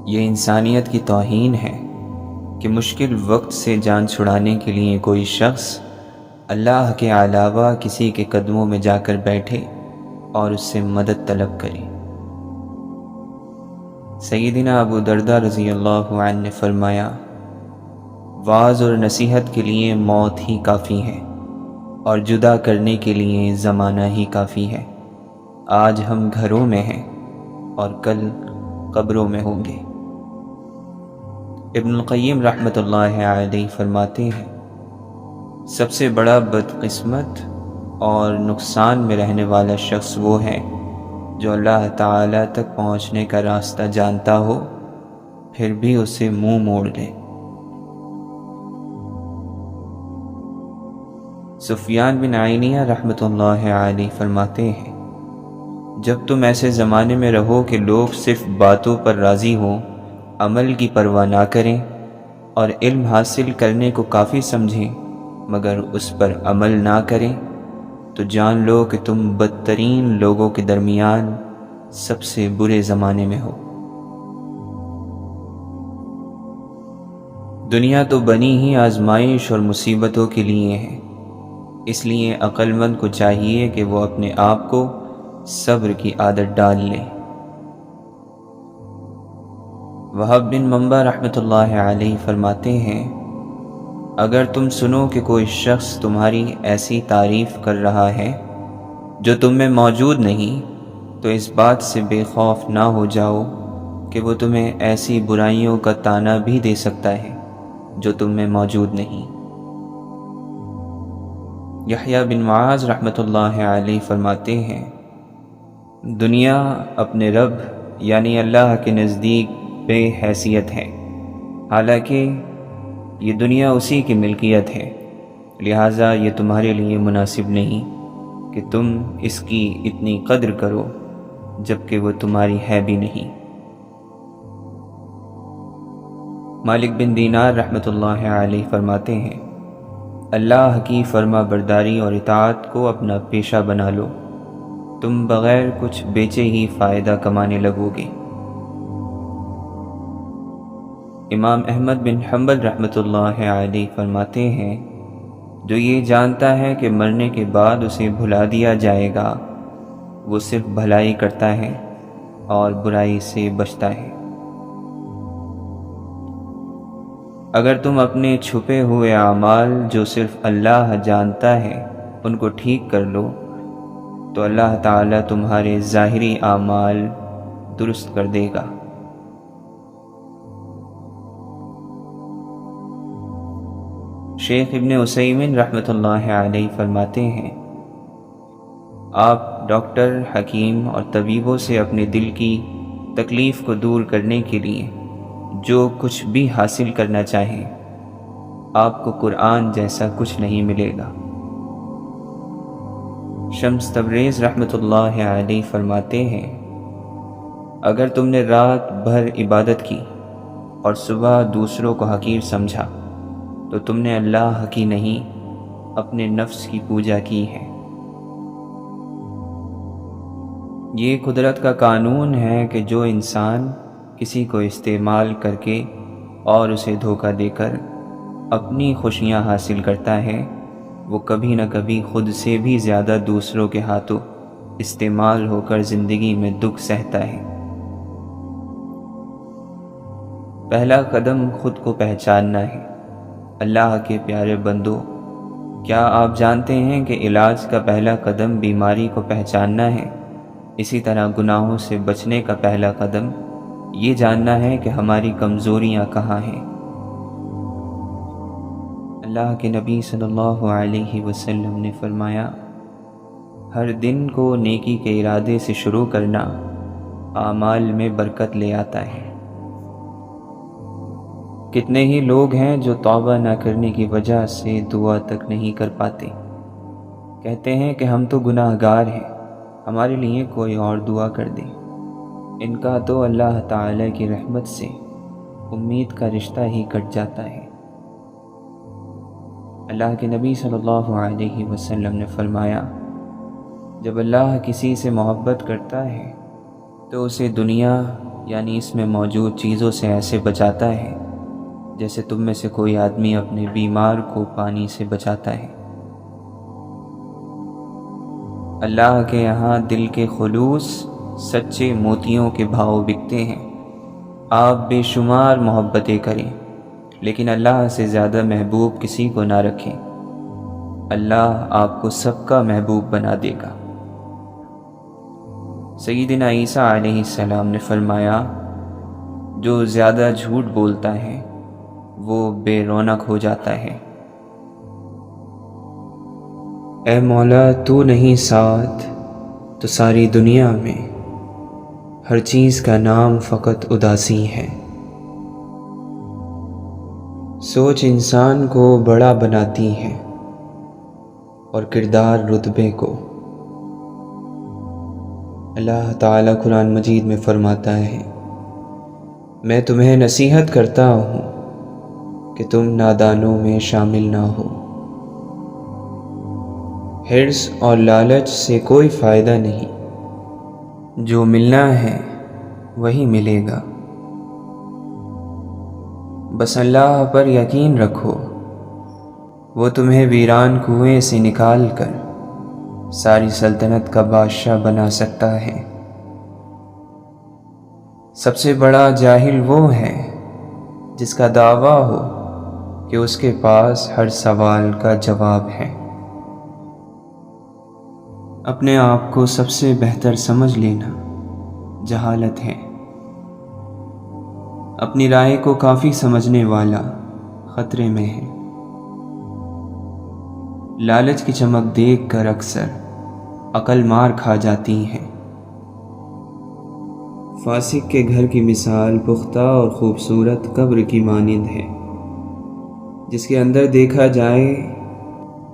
یہ انسانیت کی توہین ہے کہ مشکل وقت سے جان چھڑانے کے لیے کوئی شخص اللہ کے علاوہ کسی کے قدموں میں جا کر بیٹھے اور اس سے مدد طلب کرے۔ سیدنا ابو درداء رضی اللہ عنہ نے فرمایا، وعظ اور نصیحت کے لیے موت ہی کافی ہے اور جدا کرنے کے لیے زمانہ ہی کافی ہے۔ آج ہم گھروں میں ہیں اور کل قبروں میں ہوں گے۔ ابن القیم رحمۃ اللہ علیہ فرماتے ہیں، سب سے بڑا بدقسمت اور نقصان میں رہنے والا شخص وہ ہے جو اللہ تعالیٰ تک پہنچنے کا راستہ جانتا ہو پھر بھی اسے منہ موڑ لے۔ سفیان بن عینیہ رحمۃ اللہ علیہ فرماتے ہیں، جب تم ایسے زمانے میں رہو کہ لوگ صرف باتوں پر راضی ہوں، عمل کی پرواہ نہ کریں اور علم حاصل کرنے کو کافی سمجھیں مگر اس پر عمل نہ کریں، تو جان لو کہ تم بدترین لوگوں کے درمیان سب سے برے زمانے میں ہو۔ دنیا تو بنی ہی آزمائش اور مصیبتوں کے لیے ہے، اس لیے عقل مند کو چاہیے کہ وہ اپنے آپ کو صبر کی عادت ڈال لے۔ وہب بن منبع رحمۃ اللہ علیہ فرماتے ہیں، اگر تم سنو کہ کوئی شخص تمہاری ایسی تعریف کر رہا ہے جو تم میں موجود نہیں، تو اس بات سے بے خوف نہ ہو جاؤ کہ وہ تمہیں ایسی برائیوں کا طعنہ بھی دے سکتا ہے جو تم میں موجود نہیں۔ یحییٰ بن معاذ رحمۃ اللہ علیہ فرماتے ہیں، دنیا اپنے رب یعنی اللہ کے نزدیک بے حیثیت ہے، حالانکہ یہ دنیا اسی کی ملکیت ہے، لہٰذا یہ تمہارے لیے مناسب نہیں کہ تم اس کی اتنی قدر کرو جبکہ وہ تمہاری ہے بھی نہیں۔ مالک بن دینار رحمۃ اللہ علیہ فرماتے ہیں، اللہ کی فرما برداری اور اطاعت کو اپنا پیشہ بنا لو، تم بغیر کچھ بیچے ہی فائدہ کمانے لگو گے۔ امام احمد بن حنبل رحمۃ اللہ علیہ فرماتے ہیں، جو یہ جانتا ہے کہ مرنے کے بعد اسے بھلا دیا جائے گا وہ صرف بھلائی کرتا ہے اور برائی سے بچتا ہے۔ اگر تم اپنے چھپے ہوئے اعمال جو صرف اللہ جانتا ہے ان کو ٹھیک کر لو تو اللہ تعالیٰ تمہارے ظاہری اعمال درست کر دے گا۔ شیخ ابن عثیمین رحمۃ اللہ علیہ فرماتے ہیں، آپ ڈاکٹر، حکیم اور طبیبوں سے اپنے دل کی تکلیف کو دور کرنے کے لیے جو کچھ بھی حاصل کرنا چاہیں، آپ کو قرآن جیسا کچھ نہیں ملے گا۔ شمس تبریز رحمۃ اللہ علیہ فرماتے ہیں، اگر تم نے رات بھر عبادت کی اور صبح دوسروں کو حقیر سمجھا تو تم نے اللہ کی نہیں اپنے نفس کی پوجا کی ہے۔ یہ قدرت کا قانون ہے کہ جو انسان کسی کو استعمال کر کے اور اسے دھوکہ دے کر اپنی خوشیاں حاصل کرتا ہے، وہ کبھی نہ کبھی خود سے بھی زیادہ دوسروں کے ہاتھوں استعمال ہو کر زندگی میں دکھ سہتا ہے۔ پہلا قدم خود کو پہچاننا ہے۔ اللہ کے پیارے بندو، کیا آپ جانتے ہیں کہ علاج کا پہلا قدم بیماری کو پہچاننا ہے؟ اسی طرح گناہوں سے بچنے کا پہلا قدم یہ جاننا ہے کہ ہماری کمزوریاں کہاں ہیں۔ اللہ کے نبی صلی اللہ علیہ وسلم نے فرمایا، ہر دن کو نیکی کے ارادے سے شروع کرنا اعمال میں برکت لے آتا ہے۔ کتنے ہی لوگ ہیں جو توبہ نہ کرنے کی وجہ سے دعا تک نہیں کر پاتے، کہتے ہیں کہ ہم تو گناہ گار ہیں، ہمارے لیے کوئی اور دعا کر دے۔ ان کا تو اللہ تعالی کی رحمت سے امید کا رشتہ ہی کٹ جاتا ہے۔ اللہ کے نبی صلی اللہ علیہ وسلم نے فرمایا، جب اللہ کسی سے محبت کرتا ہے تو اسے دنیا یعنی اس میں موجود چیزوں سے ایسے بچاتا ہے جیسے تم میں سے کوئی آدمی اپنے بیمار کو پانی سے بچاتا ہے۔ اللہ کے یہاں دل کے خلوص سچے موتیوں کے بھاؤ بکتے ہیں۔ آپ بے شمار محبتیں کریں لیکن اللہ سے زیادہ محبوب کسی کو نہ رکھیں، اللہ آپ کو سب کا محبوب بنا دے گا۔ سیدنا عیسیٰ علیہ السلام نے فرمایا، جو زیادہ جھوٹ بولتا ہے وہ بے رونق ہو جاتا ہے۔ اے مولا، تو نہیں ساتھ تو ساری دنیا میں ہر چیز کا نام فقط اداسی ہے۔ سوچ انسان کو بڑا بناتی ہے اور کردار رتبے کو۔ اللہ تعالیٰ قرآن مجید میں فرماتا ہے، میں تمہیں نصیحت کرتا ہوں کہ تم نادانوں میں شامل نہ ہو۔ حرص اور لالچ سے کوئی فائدہ نہیں، جو ملنا ہے وہی ملے گا۔ بس اللہ پر یقین رکھو، وہ تمہیں ویران کنویں سے نکال کر ساری سلطنت کا بادشاہ بنا سکتا ہے۔ سب سے بڑا جاہل وہ ہے جس کا دعویٰ ہو کہ اس کے پاس ہر سوال کا جواب ہے۔ اپنے آپ کو سب سے بہتر سمجھ لینا جہالت ہے۔ اپنی رائے کو کافی سمجھنے والا خطرے میں ہے۔ لالچ کی چمک دیکھ کر اکثر عقل مار کھا جاتی ہے۔ فاسق کے گھر کی مثال پختہ اور خوبصورت قبر کی مانند ہے، جس کے اندر دیکھا جائے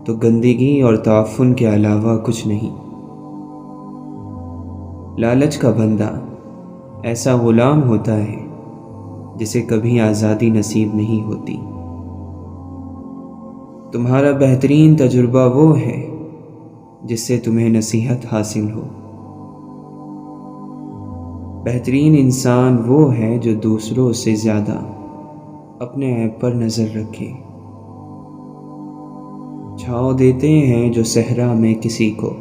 تو گندگی اور تعفن کے علاوہ کچھ نہیں۔ لالچ کا بندہ ایسا غلام ہوتا ہے جسے کبھی آزادی نصیب نہیں ہوتی۔ تمہارا بہترین تجربہ وہ ہے جس سے تمہیں نصیحت حاصل ہو۔ بہترین انسان وہ ہے جو دوسروں سے زیادہ اپنے عیب پر نظر رکھے۔ چھاؤں دیتے ہیں جو صحرا میں کسی کو،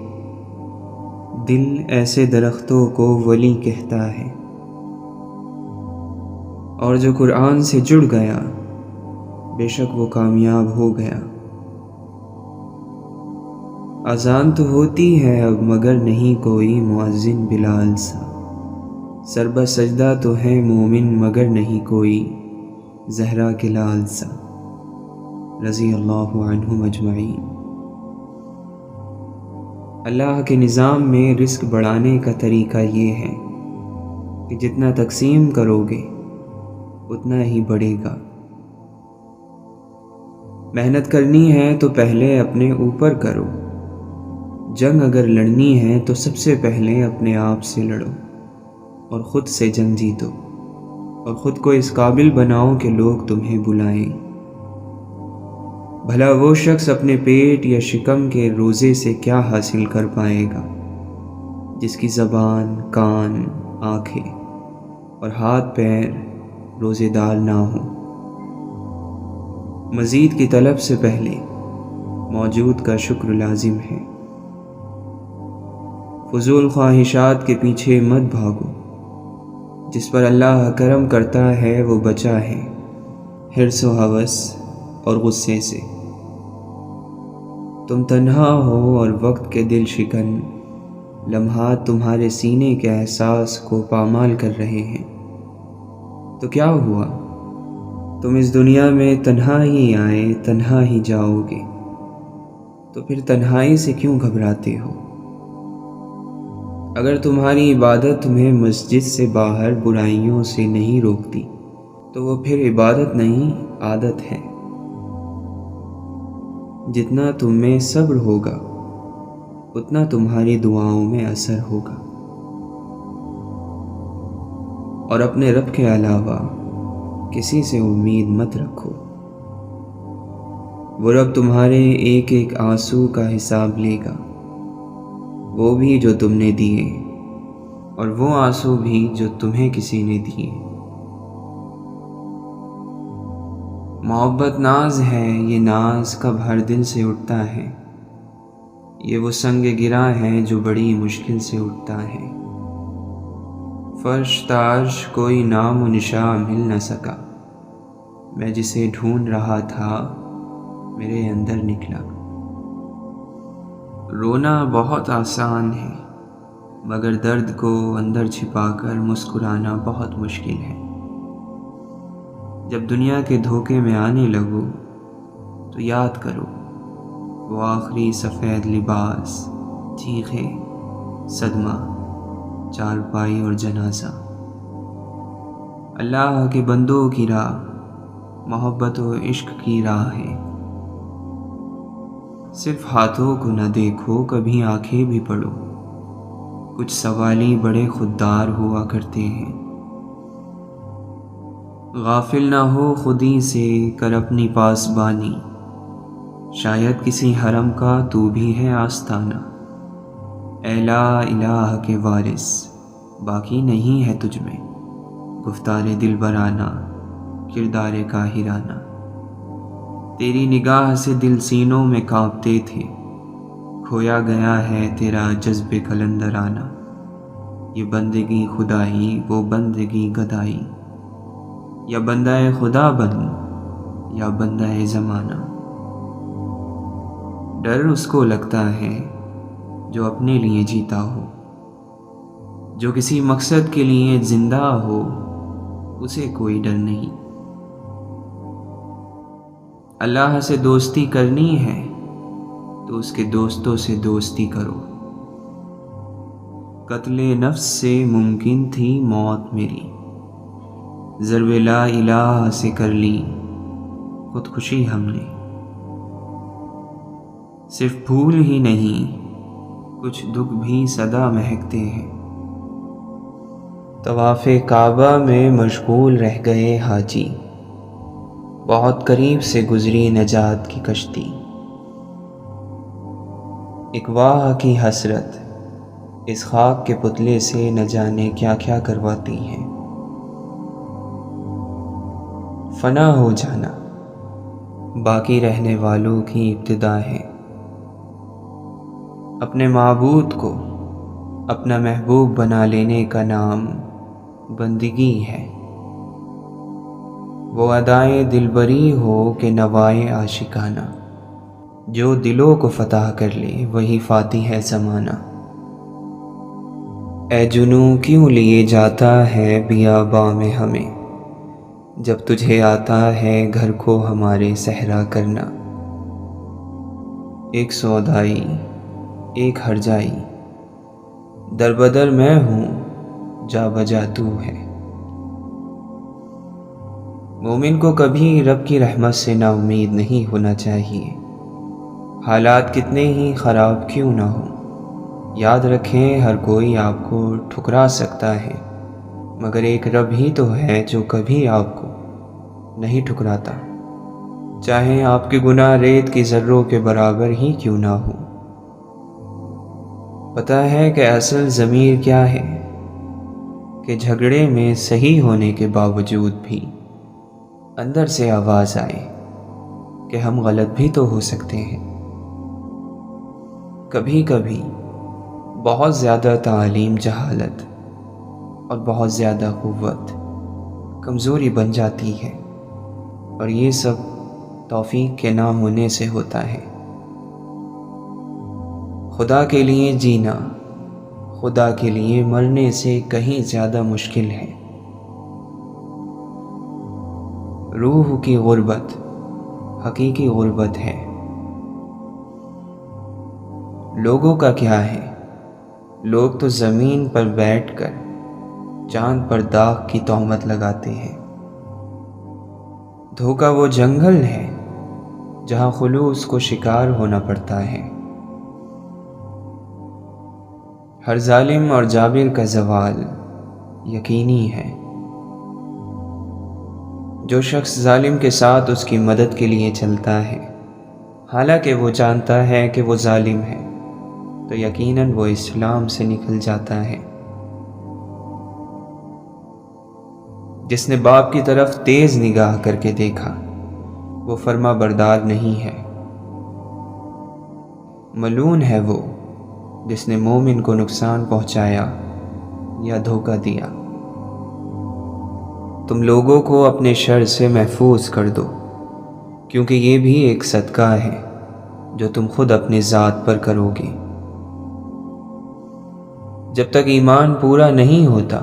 دل ایسے درختوں کو ولی کہتا ہے۔ اور جو قرآن سے جڑ گیا بے شک وہ کامیاب ہو گیا۔ اذان تو ہوتی ہے اب مگر نہیں کوئی مؤذن بلال سا، سر بہ سجدہ تو ہے مومن مگر نہیں کوئی زہرا کے لال سا، رضی اللہ عنہم اجمعین۔ اللہ کے نظام میں رزق بڑھانے کا طریقہ یہ ہے کہ جتنا تقسیم کرو گے اتنا ہی بڑھے گا۔ محنت کرنی ہے تو پہلے اپنے اوپر کرو، جنگ اگر لڑنی ہے تو سب سے پہلے اپنے آپ سے لڑو اور خود سے جنگ جیتو، اور خود کو اس قابل بناؤ کہ لوگ تمہیں بلائیں۔ بھلا وہ شخص اپنے پیٹ یا شکم کے روزے سے کیا حاصل کر پائے گا جس کی زبان، کان، آنکھیں اور ہاتھ پیر روزے دار نہ ہوں۔ مزید کی طلب سے پہلے موجود کا شکر لازم ہے۔ فضول خواہشات کے پیچھے مت بھاگو، جس پر اللہ کرم کرتا ہے وہ بچا ہے حرص و ہوس اور غصے سے۔ تم تنہا ہو اور وقت کے دل شکن لمحات تمہارے سینے کے احساس کو پامال کر رہے ہیں تو کیا ہوا؟ تم اس دنیا میں تنہا ہی آئے تنہا ہی جاؤ گے، تو پھر تنہائی سے کیوں گھبراتے ہو؟ اگر تمہاری عبادت تمہیں مسجد سے باہر برائیوں سے نہیں روکتی تو وہ پھر عبادت نہیں عادت ہے۔ جتنا تم میں صبر ہوگا اتنا تمہاری دعاؤں میں اثر ہوگا، اور اپنے رب کے علاوہ کسی سے امید مت رکھو۔ وہ رب تمہارے ایک ایک آنسو کا حساب لے گا، وہ بھی جو تم نے دیے۔ اور وہ آنسو بھی جو تمہیں کسی نے دیے۔ محبت ناز ہے، یہ ناز کب ہر دل سے اٹھتا ہے، یہ وہ سنگ گرا ہے جو بڑی مشکل سے اٹھتا ہے۔ فرش تاج کوئی نام و نشاں مل نہ سکا، میں جسے ڈھونڈ رہا تھا میرے اندر نکلا۔ رونا بہت آسان ہے، مگر درد کو اندر چھپا کر مسکرانا بہت مشکل ہے۔ جب دنیا کے دھوکے میں آنے لگو تو یاد کرو وہ آخری سفید لباس، چیخیں، صدمہ، چارپائی اور جنازہ۔ اللہ کے بندوں کی راہ محبت و عشق کی راہ ہے۔ صرف ہاتھوں کو نہ دیکھو، کبھی آنکھیں بھی پڑھو۔ کچھ سوالی بڑے خوددار ہوا کرتے ہیں۔ غافل نہ ہو خودی سے، کر اپنی پاسبانی، شاید کسی حرم کا تو بھی ہے آستانہ۔ اے لا الہ کے وارث، باقی نہیں ہے تجھ میں گفتار دلبرانہ، کردار کاہرانہ۔ تیری نگاہ سے دل سینوں میں کانپتے تھے، کھویا گیا ہے تیرا جذب کلندرانہ۔ یہ بندگی خدائی، وہ بندگی گدائی، یا بندہ خدا بن یا بندہ زمانہ۔ ڈر اس کو لگتا ہے جو اپنے لیے جیتا ہو، جو کسی مقصد کے لیے زندہ ہو، اسے کوئی ڈر نہیں۔ اللہ سے دوستی کرنی ہے تو اس کے دوستوں سے دوستی کرو۔ قتل نفس سے ممکن تھی موت میری، ضرب لا الہ سے کر لی خودکشی ہم نے۔ صرف پھول ہی نہیں، کچھ دکھ بھی صدا مہکتے ہیں۔ طواف کعبہ میں مشغول رہ گئے حاجی، بہت قریب سے گزری نجات کی کشتی۔ ایک واہ کی حسرت اس خاک کے پتلے سے نہ جانے کیا کیا کرواتی ہے۔ فنا ہو جانا باقی رہنے والوں کی ابتدا ہے۔ اپنے معبود کو اپنا محبوب بنا لینے کا نام بندگی ہے۔ وہ ادائے دلبری ہو کہ نوائے عاشقانہ، جو دلوں کو فتح کر لے وہی فاتح ہے زمانہ۔ اے جنوں کیوں لیے جاتا ہے بیاباں میں ہمیں، جب تجھے آتا ہے گھر کو ہمارے صحرا کرنا۔ ایک سودائی، ایک ہرجائی، در بدر میں ہوں، جا بجا تو ہے۔ مومن کو کبھی رب کی رحمت سے نا امید نہیں ہونا چاہیے، حالات کتنے ہی خراب کیوں نہ ہوں۔ یاد رکھیں ہر کوئی آپ کو ٹھکرا سکتا ہے، مگر ایک رب ہی تو ہے جو کبھی آپ کو نہیں ٹھکراتا، چاہے آپ کے گناہ ریت کی ذروں کے برابر ہی کیوں نہ ہو۔ پتہ ہے کہ اصل ضمیر کیا ہے، کہ جھگڑے میں صحیح ہونے کے باوجود بھی اندر سے آواز آئے کہ ہم غلط بھی تو ہو سکتے ہیں۔ کبھی کبھی بہت زیادہ تعلیم جہالت اور بہت زیادہ قوت کمزوری بن جاتی ہے، اور یہ سب توفیق کے نہ ہونے سے ہوتا ہے۔ خدا کے لیے جینا خدا کے لیے مرنے سے کہیں زیادہ مشکل ہے۔ روح کی غربت حقیقی غربت ہے۔ لوگوں کا کیا ہے، لوگ تو زمین پر بیٹھ کر چاند پر داغ کی تہمت لگاتے ہیں۔ دھوکہ وہ جنگل ہے جہاں خلوص کو شکار ہونا پڑتا ہے۔ ہر ظالم اور جابر کا زوال یقینی ہے۔ جو شخص ظالم کے ساتھ اس کی مدد کے لیے چلتا ہے، حالانکہ وہ جانتا ہے کہ وہ ظالم ہے، تو یقیناً وہ اسلام سے نکل جاتا ہے۔ جس نے باپ کی طرف تیز نگاہ کر کے دیکھا وہ فرما بردار نہیں ہے۔ ملعون ہے وہ جس نے مومن کو نقصان پہنچایا یا دھوکہ دیا۔ تم لوگوں کو اپنے شر سے محفوظ کر دو، کیونکہ یہ بھی ایک صدقہ ہے جو تم خود اپنی ذات پر کرو گے۔ جب تک ایمان پورا نہیں ہوتا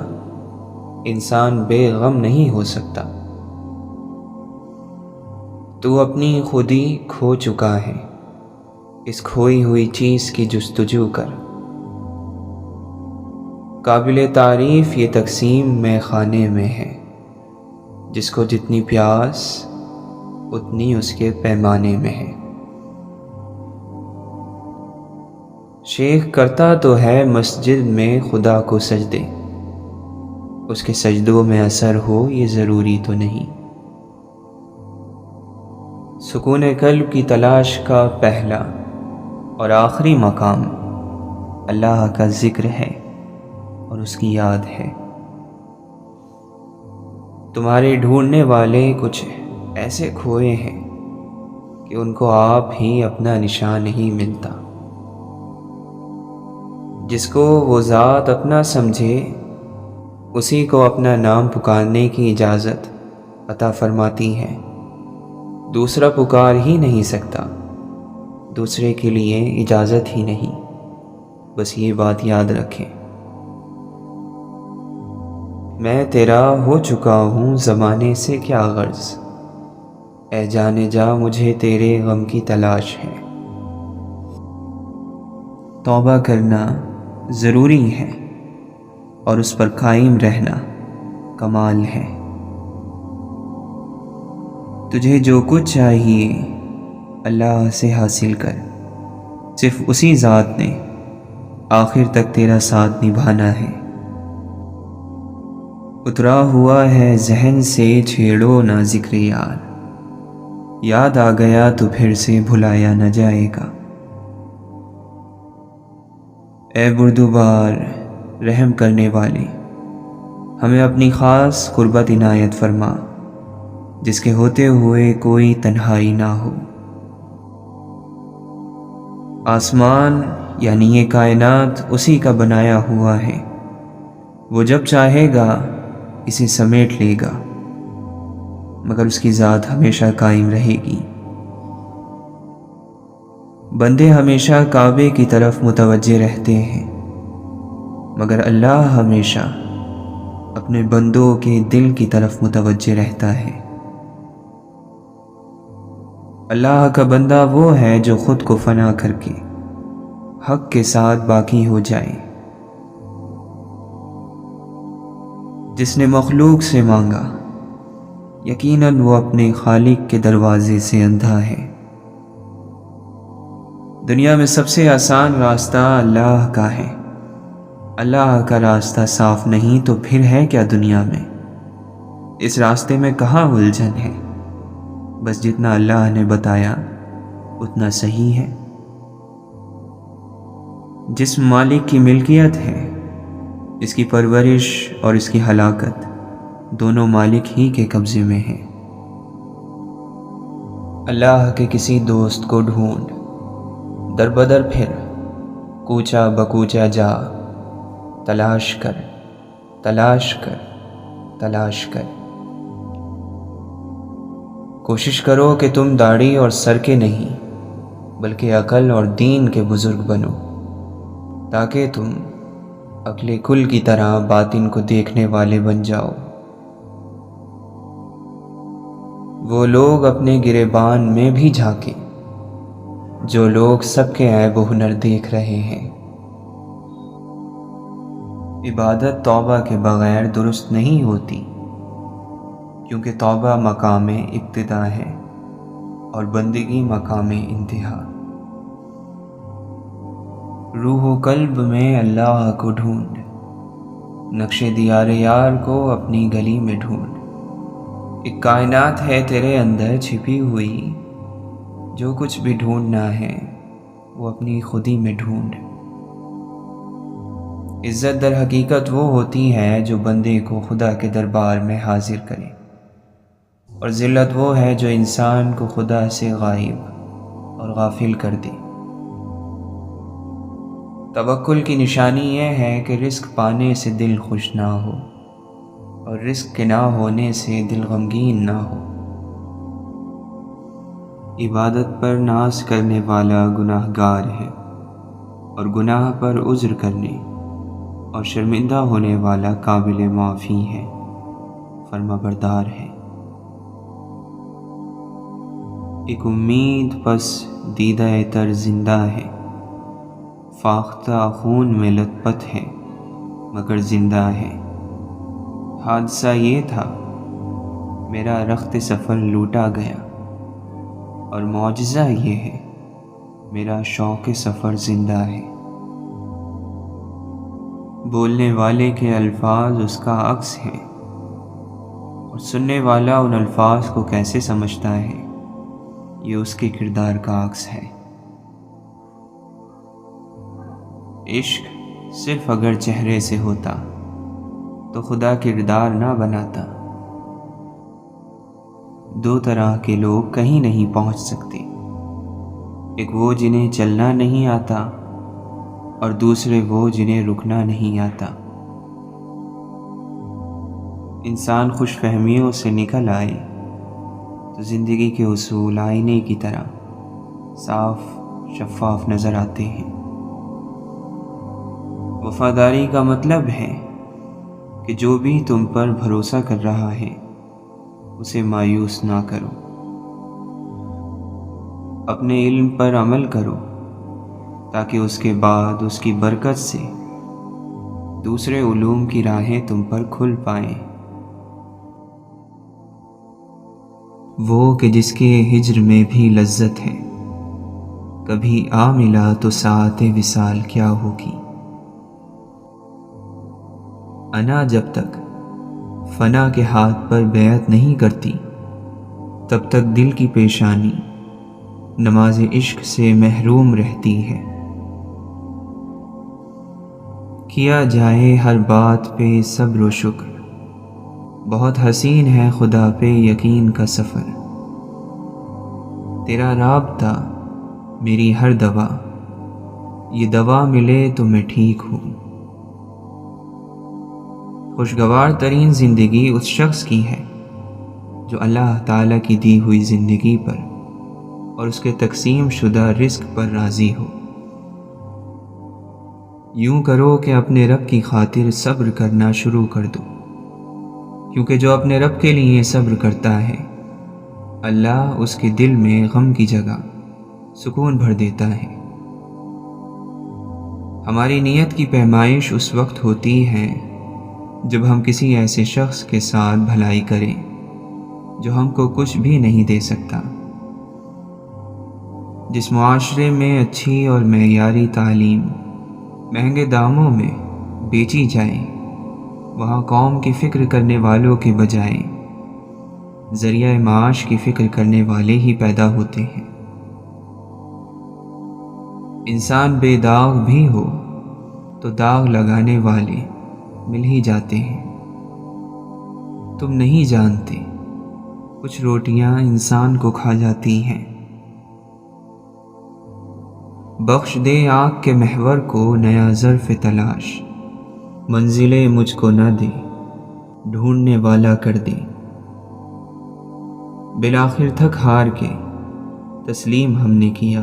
انسان بے غم نہیں ہو سکتا۔ تو اپنی خودی کھو چکا ہے، اس کھوئی ہوئی چیز کی جستجو کر۔ قابل تعریف یہ تقسیم میں خانے میں ہے، جس کو جتنی پیاس اتنی اس کے پیمانے میں ہے۔ شیخ کرتا تو ہے مسجد میں خدا کو سجدے، اس کے سجدوں میں اثر ہو یہ ضروری تو نہیں۔ سکون قلب کی تلاش کا پہلا اور آخری مقام اللہ کا ذکر ہے اور اس کی یاد ہے۔ تمہارے ڈھونڈنے والے کچھ ایسے کھوئے ہیں کہ ان کو آپ ہی اپنا نشان نہیں ملتا۔ جس کو وہ ذات اپنا سمجھے اسی کو اپنا نام پکارنے کی اجازت عطا فرماتی ہے۔ دوسرا پکار ہی نہیں سکتا، دوسرے کے لیے اجازت ہی نہیں۔ بس یہ بات یاد رکھیں، میں تیرا ہو چکا ہوں زمانے سے کیا غرض، اے جانے جا مجھے تیرے غم کی تلاش ہے۔ توبہ کرنا ضروری ہے اور اس پر قائم رہنا کمال ہے۔ تجھے جو کچھ چاہیے اللہ سے حاصل کر، صرف اسی ذات نے آخر تک تیرا ساتھ نبھانا ہے۔ اترا ہوا ہے ذہن سے چھیڑو نہ ذکر یار، یاد آ گیا تو پھر سے بھلایا نہ جائے گا۔ اے بردبار رحم کرنے والے، ہمیں اپنی خاص قربت عنایت فرما، جس کے ہوتے ہوئے کوئی تنہائی نہ ہو۔ آسمان یعنی یہ کائنات اسی کا بنایا ہوا ہے، وہ جب چاہے گا اسے سمیٹ لے گا، مگر اس کی ذات ہمیشہ قائم رہے گی۔ بندے ہمیشہ کعبے کی طرف متوجہ رہتے ہیں، مگر اللہ ہمیشہ اپنے بندوں کے دل کی طرف متوجہ رہتا ہے۔ اللہ کا بندہ وہ ہے جو خود کو فنا کر کے حق کے ساتھ باقی ہو جائے۔ جس نے مخلوق سے مانگا یقیناً وہ اپنے خالق کے دروازے سے اندھا ہے۔ دنیا میں سب سے آسان راستہ اللہ کا ہے۔ اللہ کا راستہ صاف نہیں تو پھر ہے کیا دنیا میں؟ اس راستے میں کہاں الجھن ہے؟ بس جتنا اللہ نے بتایا اتنا صحیح ہے۔ جس مالک کی ملکیت ہے اس کی پرورش اور اس کی ہلاکت دونوں مالک ہی کے قبضے میں ہیں۔ اللہ کے کسی دوست کو ڈھونڈ، در بدر پھر کوچا بکوچا جا، تلاش کر تلاش کر تلاش کر۔ کوشش کرو کہ تم داڑھی اور سر کے نہیں بلکہ عقل اور دین کے بزرگ بنو، تاکہ تم عقل کل کی طرح باطن کو دیکھنے والے بن جاؤ۔ وہ لوگ اپنے گریبان میں بھی جھانکیں جو لوگ سب کے عیب و ہنر دیکھ رہے ہیں۔ عبادت توبہ کے بغیر درست نہیں ہوتی، کیونکہ توبہ مقام ابتدا ہے اور بندگی مقام انتہا۔ روح و قلب میں اللہ کو ڈھونڈ، نقش دیار یار کو اپنی گلی میں ڈھونڈ۔ ایک کائنات ہے تیرے اندر چھپی ہوئی، جو کچھ بھی ڈھونڈنا ہے وہ اپنی خودی میں ڈھونڈ۔ عزت در حقیقت وہ ہوتی ہے جو بندے کو خدا کے دربار میں حاضر کرے، اور ذلت وہ ہے جو انسان کو خدا سے غائب اور غافل کر دے۔ توکل کی نشانی یہ ہے کہ رزق پانے سے دل خوش نہ ہو اور رزق کے نہ ہونے سے دل غمگین نہ ہو۔ عبادت پر ناز کرنے والا گناہ گار ہے، اور گناہ پر عذر کرنے اور شرمندہ ہونے والا قابل معافی ہے، فرما بردار ہے۔ ایک امید پس دیدہ تر زندہ ہے، فاختہ خون میں لت پت ہے مگر زندہ ہے۔ حادثہ یہ تھا میرا رخت سفر لوٹا گیا، اور معجزہ یہ ہے میرا شوق سفر زندہ ہے۔ بولنے والے کے الفاظ اس کا عکس ہیں، اور سننے والا ان الفاظ کو کیسے سمجھتا ہے، یہ اس کے کردار کا عکس ہے۔ عشق صرف اگر چہرے سے ہوتا تو خدا کردار نہ بناتا۔ دو طرح کے لوگ کہیں نہیں پہنچ سکتے، ایک وہ جنہیں چلنا نہیں آتا، اور دوسرے وہ جنہیں رکنا نہیں آتا۔ انسان خوش فہمیوں سے نکل آئے تو زندگی کے اصول آئینے کی طرح صاف شفاف نظر آتے ہیں۔ وفاداری کا مطلب ہے کہ جو بھی تم پر بھروسہ کر رہا ہے اسے مایوس نہ کرو، اپنے علم پر عمل کرو تاکہ اس کے بعد اس کی برکت سے دوسرے علوم کی راہیں تم پر کھل پائیں۔ وہ کہ جس کے ہجر میں بھی لذت ہے، کبھی آ ملا تو ساعت وصال کیا ہوگی۔ انا جب تک فنا کے ہاتھ پر بیعت نہیں کرتی، تب تک دل کی پیشانی نماز عشق سے محروم رہتی ہے۔ کیا جائے ہر بات پہ صبر و شکر، بہت حسین ہے خدا پہ یقین کا سفر۔ تیرا رابطہ میری ہر دوا، یہ دوا ملے تو میں ٹھیک ہوں۔ خوشگوار ترین زندگی اس شخص کی ہے جو اللہ تعالیٰ کی دی ہوئی زندگی پر اور اس کے تقسیم شدہ رزق پر راضی ہو۔ یوں کرو کہ اپنے رب کی خاطر صبر کرنا شروع کر دو، کیونکہ جو اپنے رب کے لیے صبر کرتا ہے اللہ اس کے دل میں غم کی جگہ سکون بھر دیتا ہے۔ ہماری نیت کی پیمائش اس وقت ہوتی ہے جب ہم کسی ایسے شخص کے ساتھ بھلائی کریں جو ہم کو کچھ بھی نہیں دے سکتا۔ جس معاشرے میں اچھی اور معیاری تعلیم مہنگے داموں میں بیچی جائے، وہاں قوم کی فکر کرنے والوں کے بجائے ذریعہ معاش کی فکر کرنے والے ہی پیدا ہوتے ہیں۔ انسان بے داغ بھی ہو تو داغ لگانے والے مل ہی جاتے ہیں۔ تم نہیں جانتے کچھ روٹیاں انسان کو کھا جاتی ہیں۔ بخش دے آنکھ کے محور کو نیا ظرف تلاش، منزلیں مجھ کو نہ دے ڈھونڈنے والا کر دے۔ بالآخر تھک ہار کے تسلیم ہم نے کیا،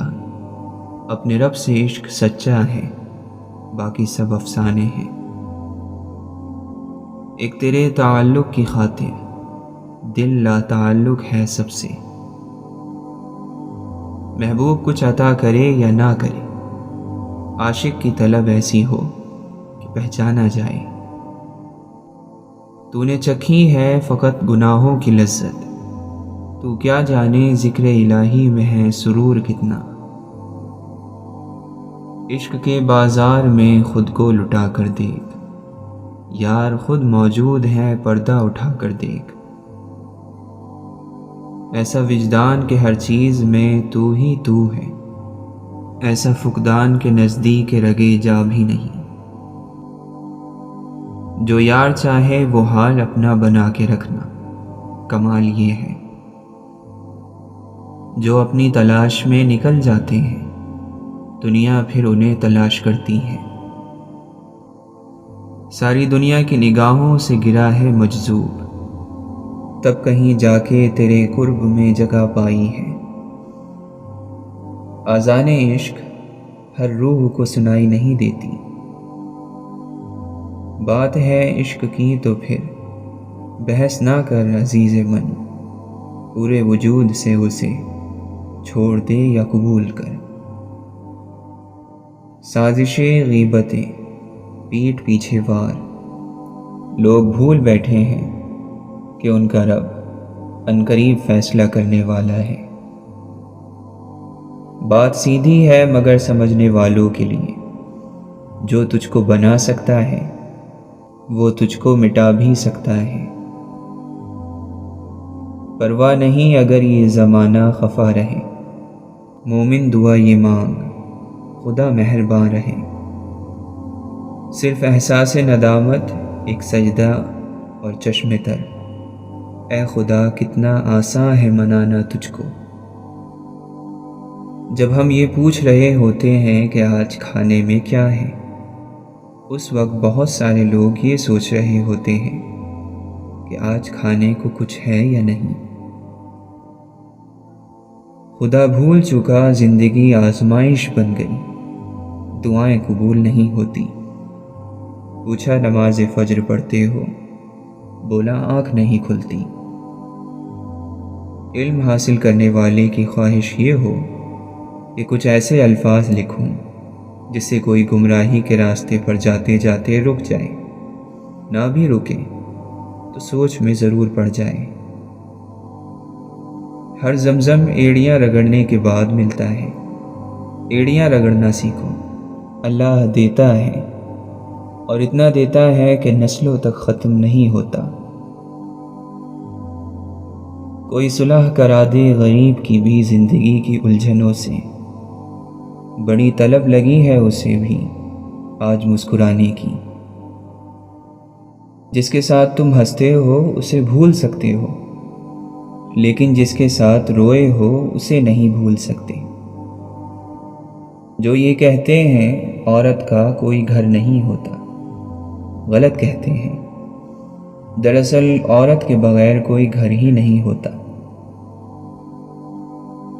اپنے رب سے عشق سچا ہے، باقی سب افسانے ہیں۔ ایک تیرے تعلق کی خاطر دل لا تعلق ہے سب سے۔ محبوب کچھ عطا کرے یا نہ کرے، عاشق کی طلب ایسی ہو کہ پہچانا جائے۔ تو نے چکھی ہے فقط گناہوں کی لذت، تو کیا جانے ذکر الہی میں ہے سرور کتنا۔ عشق کے بازار میں خود کو لٹا کر دیکھ، یار خود موجود ہے پردہ اٹھا کر دیکھ۔ ایسا وجدان کہ ہر چیز میں تو ہی تو ہے، ایسا فقدان کے نزدیک رگے جا بھی نہیں۔ جو یار چاہے وہ حال اپنا بنا کے رکھنا، کمال یہ ہے۔ جو اپنی تلاش میں نکل جاتے ہیں، دنیا پھر انہیں تلاش کرتی ہے۔ ساری دنیا کی نگاہوں سے گرا ہے مجذوب، تب کہیں جا کے تیرے قرب میں جگہ پائی ہے۔ آذان عشق ہر روح کو سنائی نہیں دیتی، بات ہے عشق کی تو پھر بحث نہ کر عزیز من، پورے وجود سے اسے چھوڑ دے یا قبول کر۔ سازشیں غیبتیں پیٹھ پیچھے وار، لوگ بھول بیٹھے ہیں کہ ان کا رب عنقریب فیصلہ کرنے والا ہے۔ بات سیدھی ہے مگر سمجھنے والوں کے لیے، جو تجھ کو بنا سکتا ہے وہ تجھ کو مٹا بھی سکتا ہے۔ پرواہ نہیں اگر یہ زمانہ خفا رہے، مومن دعا یہ مانگ خدا مہرباں رہے۔ صرف احساس ندامت، ایک سجدہ اور چشم تر، اے خدا کتنا آساں ہے منانا تجھ کو۔ جب ہم یہ پوچھ رہے ہوتے ہیں کہ آج کھانے میں کیا ہے، اس وقت بہت سارے لوگ یہ سوچ رہے ہوتے ہیں کہ آج کھانے کو کچھ ہے یا نہیں۔ خدا بھول چکا زندگی آزمائش بن گئی، دعائیں قبول نہیں ہوتی۔ پوچھا نماز فجر پڑھتے ہو، بولا آنکھ نہیں کھلتی۔ علم حاصل کرنے والے کی خواہش یہ ہو کہ کچھ ایسے الفاظ لکھوں جس سے کوئی گمراہی کے راستے پر جاتے جاتے رک جائے، نہ بھی رکے تو سوچ میں ضرور پڑ جائے۔ ہر زمزم ایڑیاں رگڑنے کے بعد ملتا ہے، ایڑیاں رگڑنا سیکھو، اللہ دیتا ہے اور اتنا دیتا ہے کہ نسلوں تک ختم نہیں ہوتا۔ کوئی صلح کرا دے غریب کی بھی زندگی کی الجھنوں سے، بڑی طلب لگی ہے اسے بھی آج مسکرانے کی۔ جس کے ساتھ تم ہنستے ہو اسے بھول سکتے ہو، لیکن جس کے ساتھ روئے ہو اسے نہیں بھول سکتے۔ جو یہ کہتے ہیں عورت کا کوئی گھر نہیں ہوتا، غلط کہتے ہیں۔ دراصل عورت کے بغیر کوئی گھر ہی نہیں ہوتا۔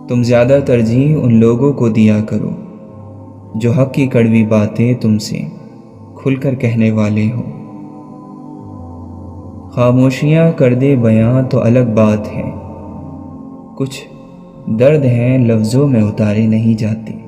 تم زیادہ ترجیح ان لوگوں کو دیا کرو جو حق کی کڑوی باتیں تم سے کھل کر کہنے والے ہوں۔ خاموشیاں کر دے بیاں تو الگ بات ہے، کچھ درد ہیں لفظوں میں اتارے نہیں جاتے۔